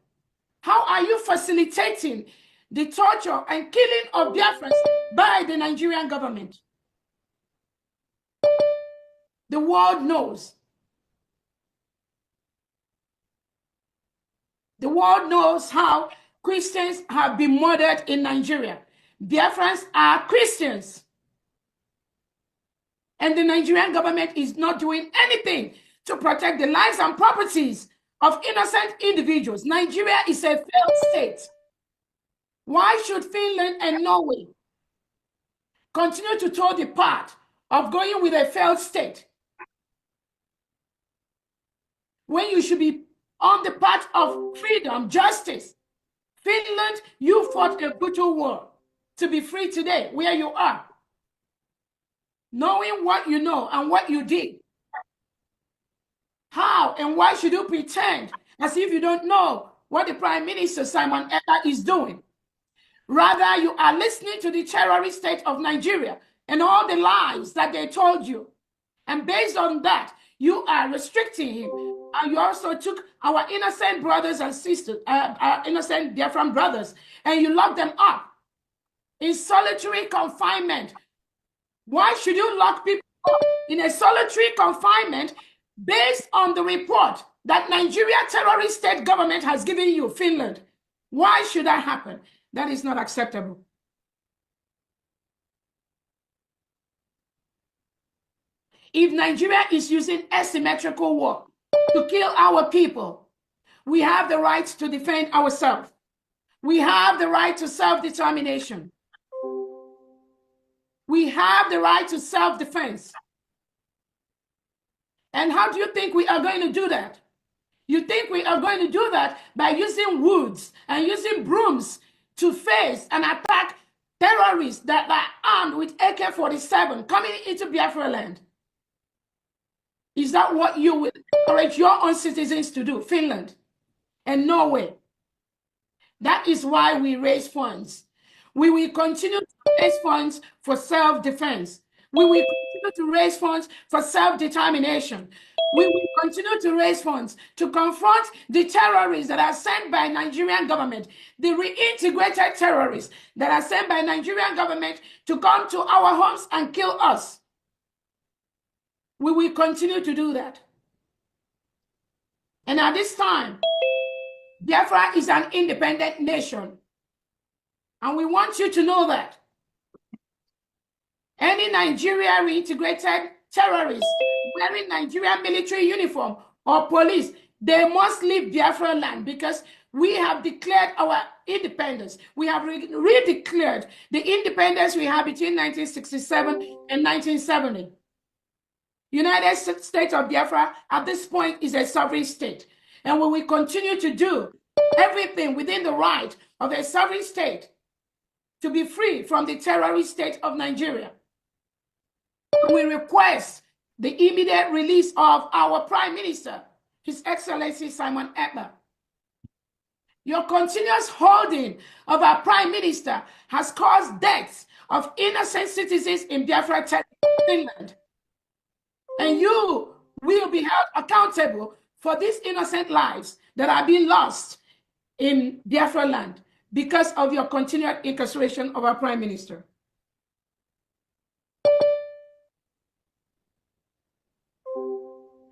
How are you facilitating the torture and killing of Biafrans by the Nigerian government? The world knows. The world knows how Christians have been murdered in Nigeria. Biafrans are Christians. And the Nigerian government is not doing anything to protect the lives and properties of innocent individuals. Nigeria is a failed state. Why should Finland and Norway continue to toe the path of going with a failed state when you should be on the path of freedom, justice? Finland, you fought a brutal war to be free today where you are. Knowing what you know and what you did. How and why should you pretend as if you don't know what the Prime Minister Simon Ekpa is doing? Rather, you are listening to the terrorist state of Nigeria and all the lies that they told you. And based on that, you are restricting him. And you also took our innocent brothers and sisters, our innocent Biafran brothers, and you locked them up in solitary confinement. Why should you lock people up in a solitary confinement based on the report that Nigeria terrorist state government has given you, Finland? Why should that happen? That is not acceptable. If Nigeria is using asymmetrical war to kill our people, we have the right to defend ourselves. We have the right to self-determination. We have the right to self-defense. And how do you think we are going to do that? You think we are going to do that by using woods and using brooms to face and attack terrorists that are armed with AK-47 coming into Biafra land? Is that what you will encourage your own citizens to do, Finland and Norway? That is why we raise funds. We will continue to raise funds for self-defense. We will continue to raise funds for self-determination. We will continue to raise funds to confront the terrorists that are sent by Nigerian government, the reintegrated terrorists that are sent by Nigerian government to come to our homes and kill us. We will continue to do that. And at this time, Biafra is an independent nation. And we want you to know that. Any Nigeria reintegrated terrorist wearing Nigerian military uniform or police, they must leave Biafra land because we have declared our independence. We have redeclared the independence we had between 1967 and 1970. United States of Biafra at this point is a sovereign state. And we will continue to do everything within the right of a sovereign state to be free from the terrorist state of Nigeria. We request the immediate release of our Prime Minister, His Excellency Simon Ekpa. Your continuous holding of our Prime Minister has caused deaths of innocent citizens in Biafra, Finland. And you will be held accountable for these innocent lives that are being lost in Biafra land because of your continued incarceration of our Prime Minister.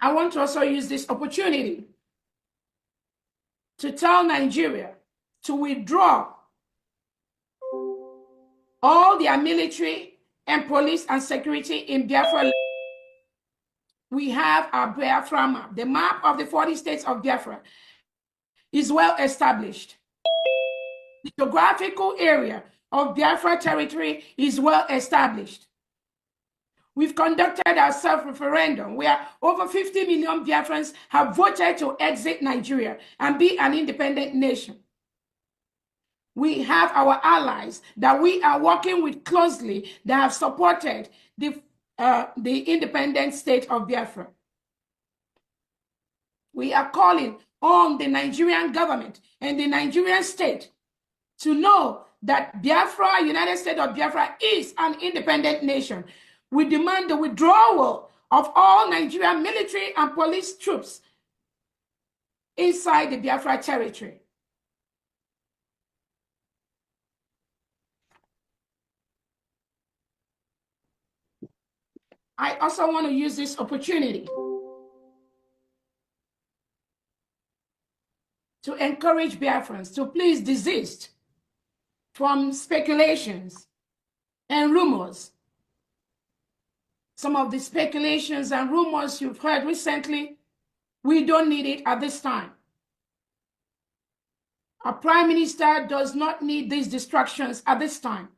I want to also use this opportunity to tell Nigeria to withdraw all their military and police and security in Biafra. We have our Biafra map. The map of the 40 states of Biafra is well established. The geographical area of Biafra territory is well established. We've conducted our self-referendum where over 50 million Biafrans have voted to exit Nigeria and be an independent nation. We have our allies that we are working with closely that have supported the independent state of Biafra. We are calling on the Nigerian government and the Nigerian state to know that Biafra, United States of Biafra, is an independent nation. We demand the withdrawal of all Nigerian military and police troops inside the Biafra territory. I also want to use this opportunity to encourage Biafrans to please desist from speculations and rumors. Some of the speculations and rumors you've heard recently, we don't need it at this time. Our Prime Minister does not need these distractions at this time.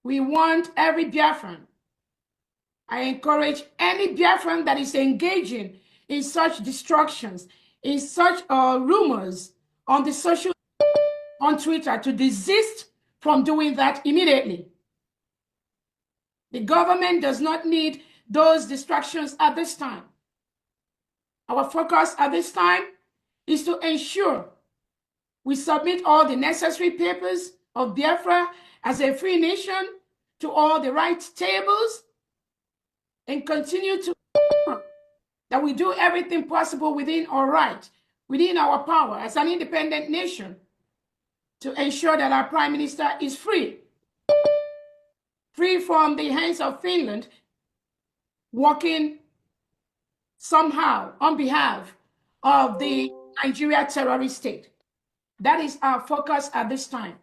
We want every Biafran. I encourage any Biafran that is engaging in such distractions, in such rumors on on Twitter to desist from doing that immediately. The government does not need those distractions at this time. Our focus at this time is to ensure we submit all the necessary papers of Biafra as a free nation to all the right tables and continue to that we do everything possible within our right, within our power as an independent nation to ensure that our Prime Minister is free from the hands of Finland, working somehow on behalf of the Nigeria terrorist state. That is our focus at this time.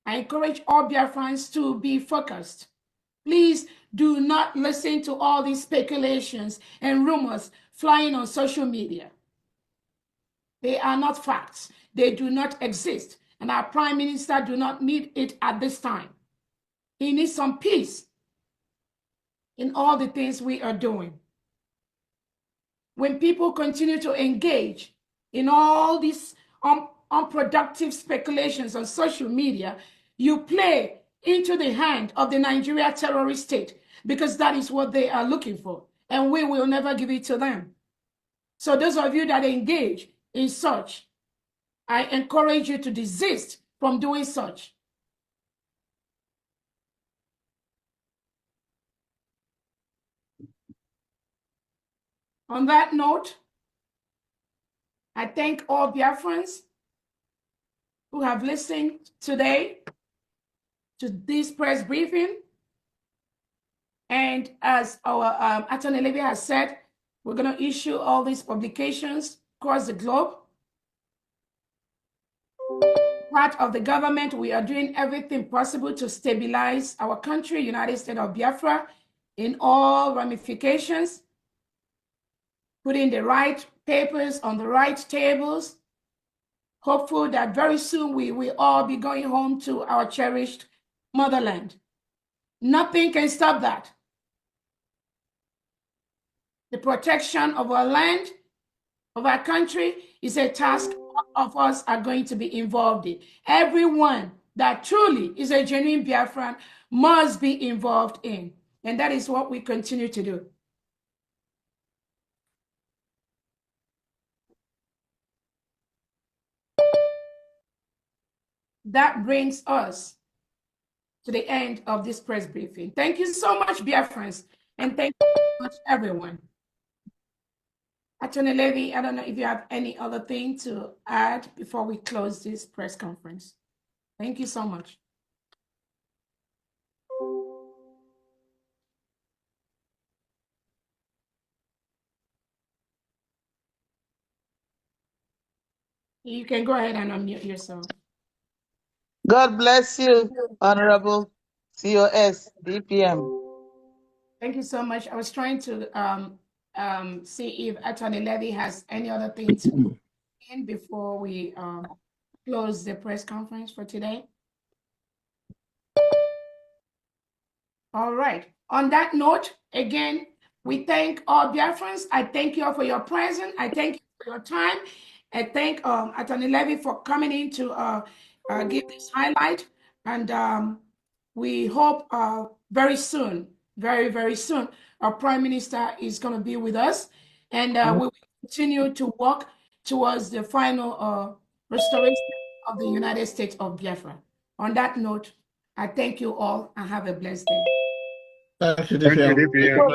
I encourage all Biafrans to be focused. Please do not listen to all these speculations and rumors flying on social media. They are not facts. They do not exist. And our Prime Minister do not need it at this time. He needs some peace in all the things we are doing. When people continue to engage in all these unproductive speculations on social media, you play into the hand of the Nigeria terrorist state because that is what they are looking for, and we will never give it to them. So those of you that engage in such, I encourage you to desist from doing such. On that note, I thank all Biafrans who have listened today to this press briefing. And as our Attorney Levy has said, we're going to issue all these publications across the globe. Part of the government, we are doing everything possible to stabilize our country, United States of Biafra, in all ramifications, putting the right papers on the right tables, hopeful that very soon we will all be going home to our cherished motherland. Nothing can stop that. The protection of our land, of our country, is a task all of us are going to be involved in. Everyone that truly is a genuine Biafran must be involved in. And that is what we continue to do. That brings us to the end of this press briefing. Thank you so much, Biafrans, and thank you so much, everyone. Attorney Levy, I don't know if you have any other thing to add before we close this press conference. Thank you so much. You can go ahead and unmute yourself. God bless you, Honorable COS, DPM. Thank you so much. I was trying to see if Attorney Levy has any other thing to in before we close the press conference for today. All right. On that note, again, we thank all Biafrans. I thank you all for your presence. I thank you for your time. I thank Attorney Levy for coming in to give this highlight. And we hope very soon, very, very soon, our Prime Minister is going to be with us. And we will continue to work towards the final restoration of the United States of Biafra. On that note, I thank you all and have a blessed day. Thank you, DPM.